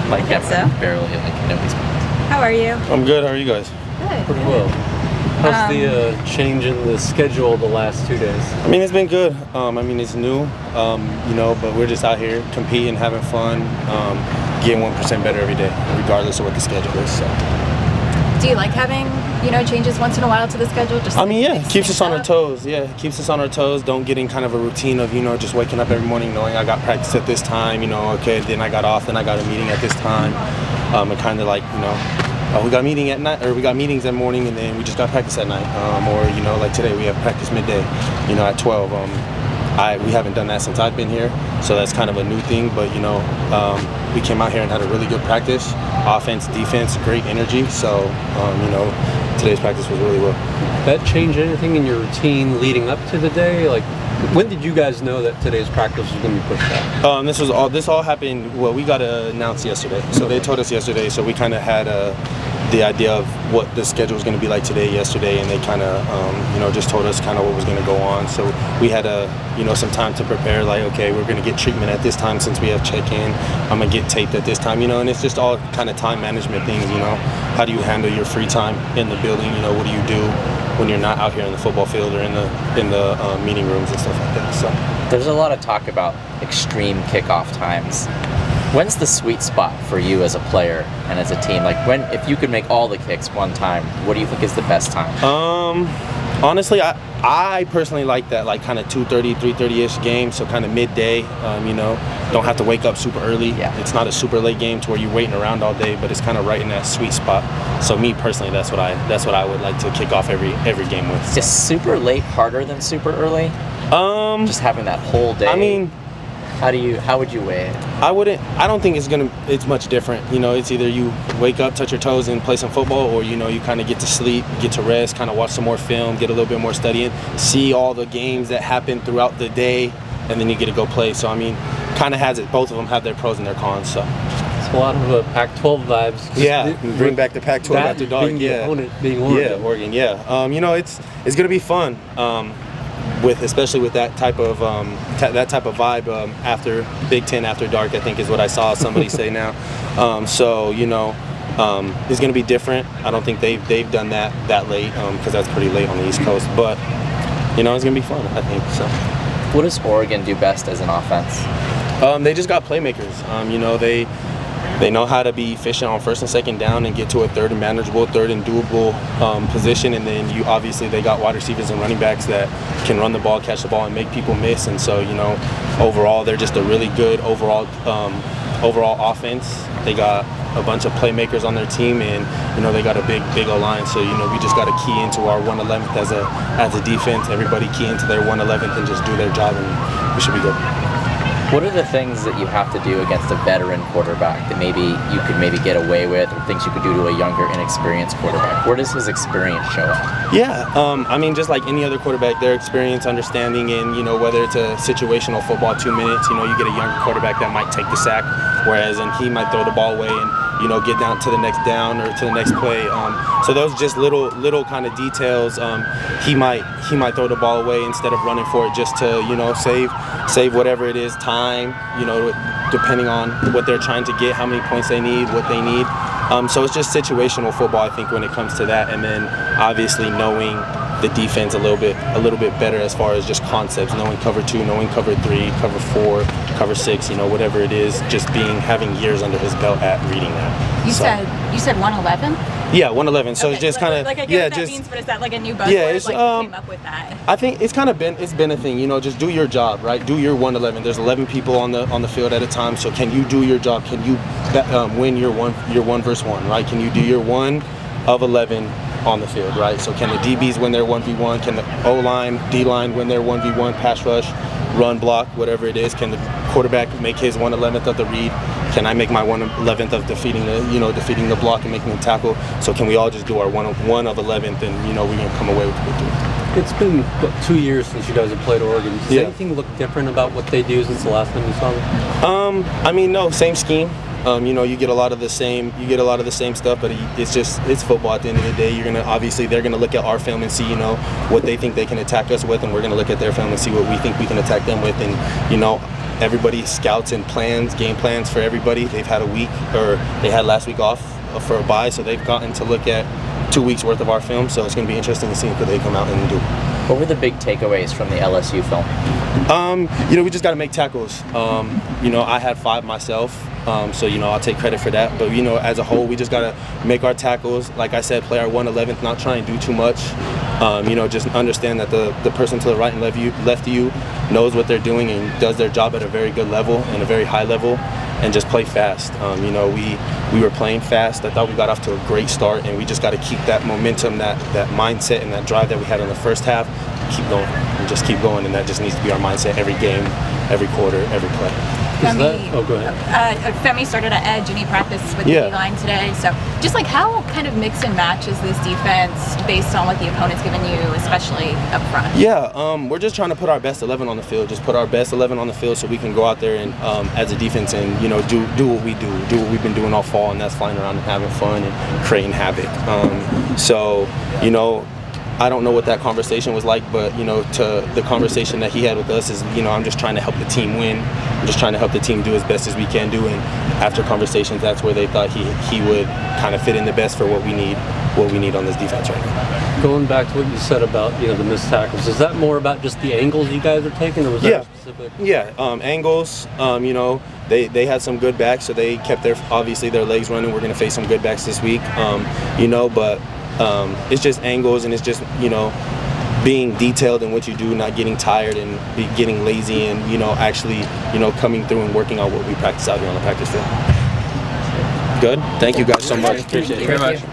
Like, I think so. barely, nobody's. How are you? I'm good. How are you guys? Good. Pretty well. How's the change in the schedule the last 2 days? I mean, it's been good. It's new, but we're just out here competing, having fun, getting 1% better every day, regardless of what the schedule is. So. Do you like having, changes once in a while to the schedule? Just It keeps us on our toes. Yeah, it keeps us on our toes. Don't get in kind of a routine of, just waking up every morning knowing I got practice at this time, okay, then I got off, then I got a meeting at this time. And kind of like, we got meeting at night, or we got meetings in the morning, and then we just got practice at night. Or like today, we have practice midday, at 12. We haven't done that since I've been here, so that's kind of a new thing. But we came out here and had a really good practice, offense, defense, great energy. So today's practice was really well. That change anything in your routine leading up to the day? Like, when did you guys know that today's practice was going to be pushed out? This all happened. Well, we got announced yesterday, so they told us yesterday. So we kind of had the idea of what the schedule was going to be like yesterday, and they kind of just told us kind of what was going to go on. So we had some time to prepare. Like, okay, we're going to get treatment at this time since we have check-in. I'm going to get taped at this time, and it's just all kind of time management things. How do you handle your free time in the building? What do you do when you're not out here in the football field or in the meeting rooms and stuff like that? So There's a lot of talk about extreme kickoff times. When's the sweet spot for you as a player and as a team? Like, if you could make all the kicks one time, what do you think is the best time? Honestly, I personally like that, like kind of 2:30, 3:30-ish game, so kind of midday. Don't have to wake up super early. Yeah. It's not a super late game to where you're waiting around all day, but it's kind of right in that sweet spot. So me personally, that's what I would like to kick off every game with. So. Is super late harder than super early? Just having that whole day. How would you weigh it? I don't think it's much different. It's either you wake up, touch your toes, and play some football, or, you kind of get to sleep, get to rest, kind of watch some more film, get a little bit more studying, see all the games that happen throughout the day, and then you get to go play. So, kind of has it. Both of them have their pros and their cons, so. It's a lot of Pac-12 vibes. Yeah, bring back the Pac-12 after dark. Being Oregon. Yeah, Oregon, yeah. It's going to be fun. Especially with that type of vibe after Big Ten after dark, I think is what I saw somebody say now. It's going to be different. I don't think they've done that late because that's pretty late on the East Coast. But it's going to be fun, I think. So. What does Oregon do best as an offense? They just got playmakers. They know how to be efficient on first and second down and get to a third and manageable, third and doable position. And then they got wide receivers and running backs that can run the ball, catch the ball, and make people miss. And so, overall, they're just a really good overall offense. They got a bunch of playmakers on their team, and they got a big O-line. So we just got to key into our 111th as a defense. Everybody key into their 111th and just do their job, and we should be good. What are the things that you have to do against a veteran quarterback that maybe you could get away with, or things you could do to a younger, inexperienced quarterback? Where does his experience show up? Yeah, just like any other quarterback, their experience, understanding, and whether it's a situational football 2 minutes, you get a younger quarterback that might take the sack, whereas he might throw the ball away and get down to the next down or to the next play. So those just little kind of details. He might throw the ball away instead of running for it just to save whatever it is, time. Depending on what they're trying to get, how many points they need, what they need. So it's just situational football, I think, when it comes to that, and then obviously knowing the defense a little bit better as far as just concepts, knowing cover 2, knowing cover 3, cover 4, cover 6, whatever it is, just having years under his belt at reading that. You said 111? Yeah, 111. So it's just kind of I get what that means, but is that like a new buzzword? Yeah, it's, who came up with that? I think it's been a thing. Just do your job, right? Do your 111. There's 11 people on the field at a time. So can you do your job? Can you win your one versus one, right? Can you do your 1 of 11 on the field, right? So can the DBs win their 1v1? Can the O-line, D-line win their 1v1 pass rush, run block, whatever it is? Can the quarterback make his 1/11th of the read? Can I make my 1/11th of defeating the block and making the tackle? So can we all just do our 1 of 11th and we can come away with the victory? It's been 2 years since you guys have played Oregon. Does anything look different about what they do since the last time you saw them? No, same scheme. You get a lot of the same stuff, but it's football at the end of the day. They're gonna look at our film and see, what they think they can attack us with, and we're gonna look at their film and see what we think we can attack them with. And, everybody scouts and game plans for everybody. They've had a week, or they had last week off for a bye, so they've gotten to look at 2 weeks worth of our film. So it's going to be interesting to see what they come out and do. What were the big takeaways from the LSU film? We just got to make tackles. I had 5 myself, so I'll take credit for that. But as a whole, we just got to make our tackles. Like I said, play our 1/11th, not try and do too much. Just understand that the person to the right and left of you knows what they're doing and does their job at a very good level and a very high level, and just play fast. We were playing fast. I thought we got off to a great start, and we just got to keep that momentum, that mindset, and that drive that we had in the first half. Keep going and just keep going, and that just needs to be our mindset every game, every quarter, every play. Go ahead. Femi started at edge and he practiced with the D-line today. So just like how kind of mix and match is this defense based on what the opponent's given you, especially up front? Yeah, we're just trying to put our best 11 on the field. Just put our best 11 on the field so we can go out there and as a defense and do what we do what we've been doing all fall, and that's flying around and having fun and creating havoc. I don't know what that conversation was like, but to the conversation that he had with us is, I'm just trying to help the team win. I'm just trying to help the team do as best as we can do. And after conversations, that's where they thought he would kind of fit in the best for what we need on this defense right now. Going back to what you said about the missed tackles, is that more about just the angles you guys are taking, or was that specific? Yeah, angles. They had some good backs, so they kept their legs running. We're going to face some good backs this week. But it's just angles, and it's just being detailed in what you do, not getting tired and getting lazy, and actually coming through and working on what we practice out here on the practice field. Good. Thank you guys so much. Appreciate it very much.